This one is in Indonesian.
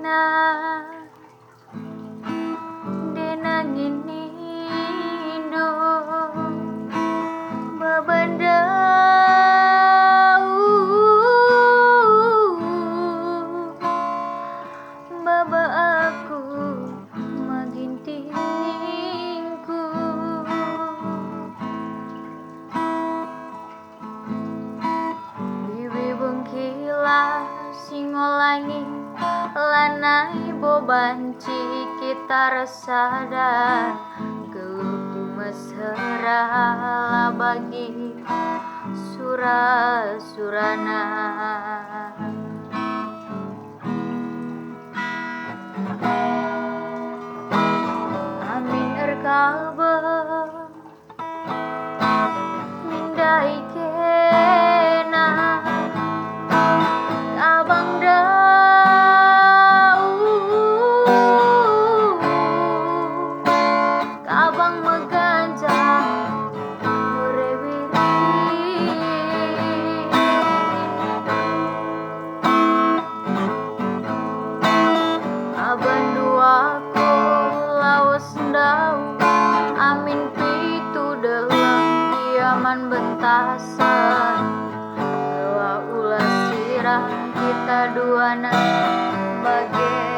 na denangin indo babanda baba aku magintiningku bibi bengkila singolangi lanai bobanci kita resada geluku mesra bagi surana amin erkalbe mindai kena abang abang meganja berewiri aban duaku lawas ndau amin pitu dalam diaman bentasan bawa ulah sirah kita duana bagai